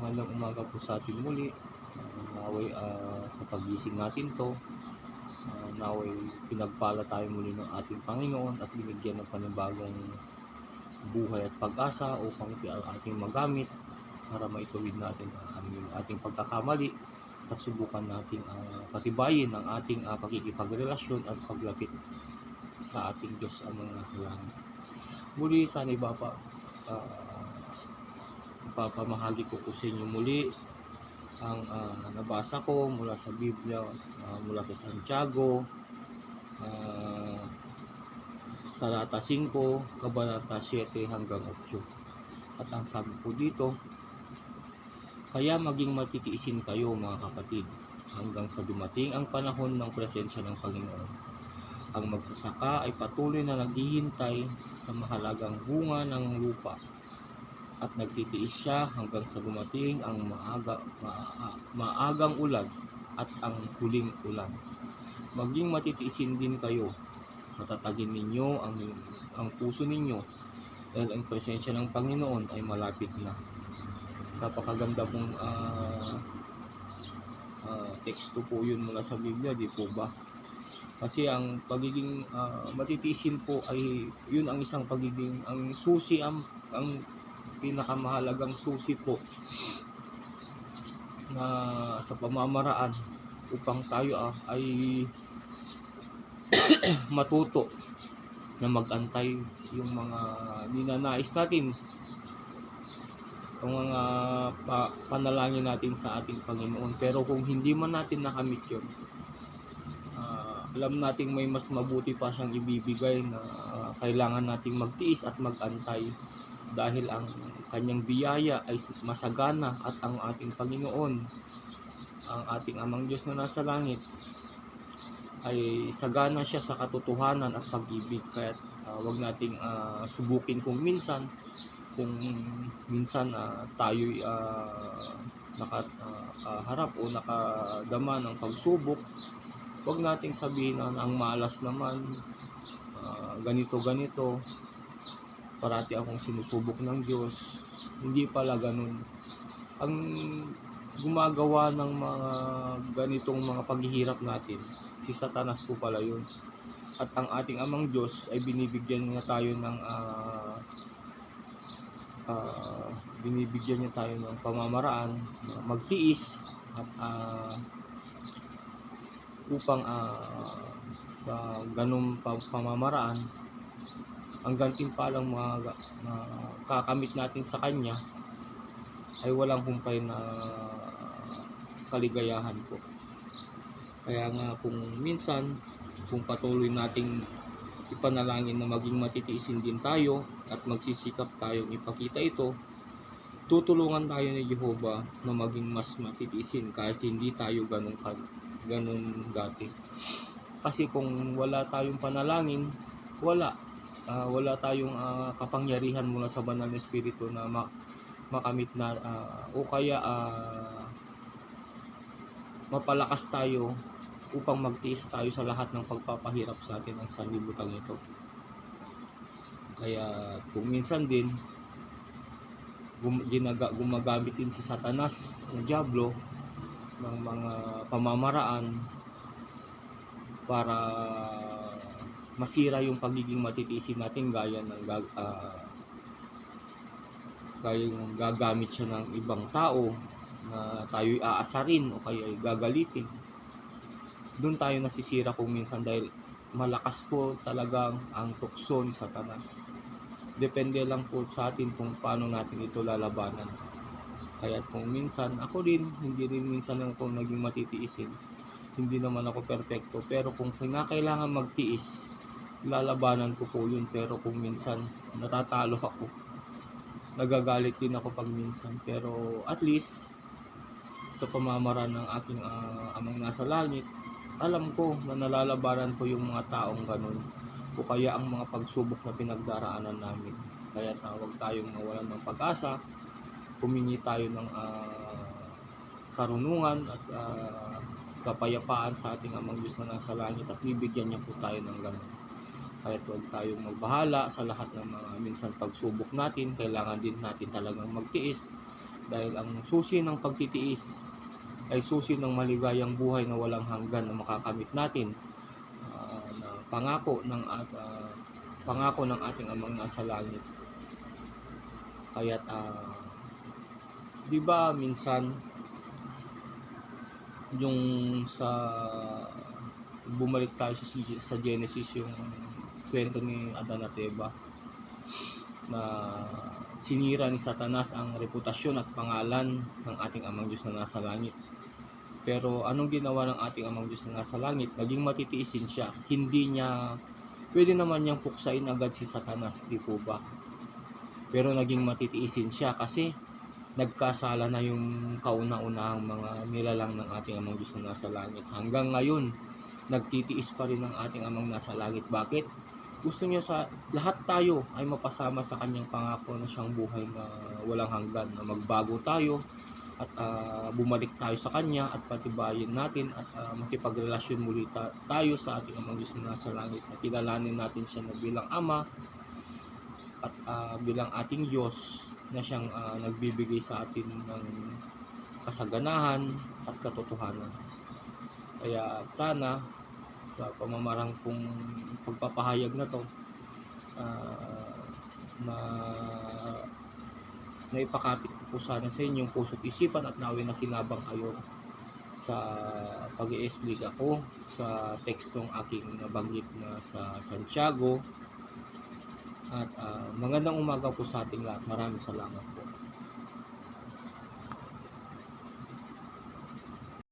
Magandang umaga po sa atin muli. Naway sa pagising natin to, naway pinagpala tayo muli ng ating Panginoon at binigyan ng panibagong buhay at pag-asa upang ito ang ating magamit para maituwid natin ang ating pagkakamali at subukan natin patibayin ang ating pakikipagrelasyon at paglapit sa ating Diyos ang mga nasa langit. Muli, sana ipapamahagi ko po sa inyo muli ang nabasa ko mula sa Biblia, mula sa Santiago, talata 5, kabanata 7 hanggang 8. At ang sabi po dito, kaya maging matitiisin kayo mga kapatid, hanggang sa dumating ang panahon ng presensya ng Panginoon. Ang magsasaka ay patuloy na naghihintay sa mahalagang bunga ng lupa, at nagtitiis siya hanggang sa dumating ang maagang ulan at ang huling ulan. Maging matitiisin din kayo, matatagin ninyo ang puso ninyo, dahil ang presensya ng Panginoon ay malapit na. Napakaganda pong teksto po yun mula sa Biblia, di po ba? Kasi ang pagiging matitiisin po ay yun ang isang pagiging ang susi, ang pinakamahalagang susi po na sa pamamaraan upang tayo ay matuto na magantay yung mga ninanais natin, yung mga panalangin natin sa ating Panginoon. Pero kung hindi man natin nakamit yun, alam nating may mas mabuti pa siyang ibibigay na kailangan nating magtiis at magantay, dahil ang kanyang biyaya ay masagana at ang ating Panginoon, ang ating Amang Diyos na nasa langit, ay sagana siya sa katotohanan at pag-ibig. Kaya wag nating subukin kung minsan tayo'y nakaharap o nakadama ng pagsubok. Wag nating sabihin na ang malas naman, ganito, parati akong sinusubok ng Diyos. Hindi pala ganun. Ang gumagawa ng mga ganitong mga paghihirap natin, si Satanas po pala yun. At ang ating Amang Diyos ay binibigyan niya tayo ng pamamaraan magtiis at upang sa ganung pamamaraan ang gantimpalang mga kakamit natin sa Kanya ay walang humpay na kaligayahan po. Kaya nga kung minsan, kung patuloy nating ipanalangin na maging matitiisin din tayo at magsisikap tayong ipakita ito, tutulungan tayo ni Jehovah na maging mas matitiisin kahit hindi tayo ganun dati. Kasi kung wala tayong panalangin, wala tayong kapangyarihan mula sa banal na espiritu na makamit na o kaya mapalakas tayo upang magtiis tayo sa lahat ng pagpapahirap sa atin ng sanlibutan ito. Kaya kung minsan din gumagamit din si Satanas, ng Diablo, ng mga pamamaraan para masira yung pagiging matitiisin natin, gaya ng gagamit siya ng ibang tao na tayo'y aasarin o kaya gagalitin. Doon tayo nasisira kung minsan, dahil malakas po talagang ang tukso ni Satanas. Depende lang po sa atin kung paano natin ito lalabanan. Kaya kung minsan, ako din, hindi rin minsan ako naging matitiisin. Hindi naman ako perfecto, pero kung kailangan magtiis, lalabanan ko po yun. Pero kung minsan natatalo ako, nagagalit din ako pag minsan, pero at least sa pamamaraan ng aking Amang nasa langit, alam ko na nalalabanan ko yung mga taong ganun o kaya ang mga pagsubok na pinagdaraanan namin. Kaya huwag tayong mawalan ng pag-asa, humingi tayo ng karunungan at kapayapaan sa ating Amang Diyos na nasa langit, at bibigyan niya po tayo ng ganun. Kaya huwag tayong magbahala sa lahat ng mga minsan pagsubok natin. Kailangan din natin talagang magtiis Dahil ang susi ng pagtitiis ay susi ng maligayang buhay na walang hanggan na makakamit natin, na pangako ng ating Amang nasa langit. Kaya't 'di ba minsan yung bumalik tayo sa Genesis, yung kwento ni Adan at Eva, na sinira ni Satanas ang reputasyon at pangalan ng ating Amang Diyos na nasa langit. Pero anong ginawa ng ating Amang Diyos na nasa langit? Naging matitiisin siya. Hindi niya, pwede naman niyang puksain agad si Satanas, di po ba? Pero naging matitiisin siya kasi nagkasala na yung kauna-unahang mga nilalang ng ating Amang Diyos na nasa langit. Hanggang ngayon, nagtitiis pa rin ang ating Amang nasa langit. Bakit? Gusto niya sa lahat tayo ay mapasama sa kanyang pangako na siyang buhay na walang hanggan, na magbago tayo at bumalik tayo sa kanya at patibayin natin at makipagrelasyon muli tayo sa ating Amang Diyos na nasa langit, at kilalanin natin siya na bilang Ama at bilang ating Diyos na siyang nagbibigay sa atin ng kasaganahan at katotohanan. Kaya sana sa pamamarang kong pagpapahayag na to, na ipakapit ko po sana sa inyong puso't isipan at naway nakinabang kayo sa pag-i-explain ako sa tekstong aking nabanggit na sa Santiago. At magandang umaga po sa ating lahat. Maraming salamat po.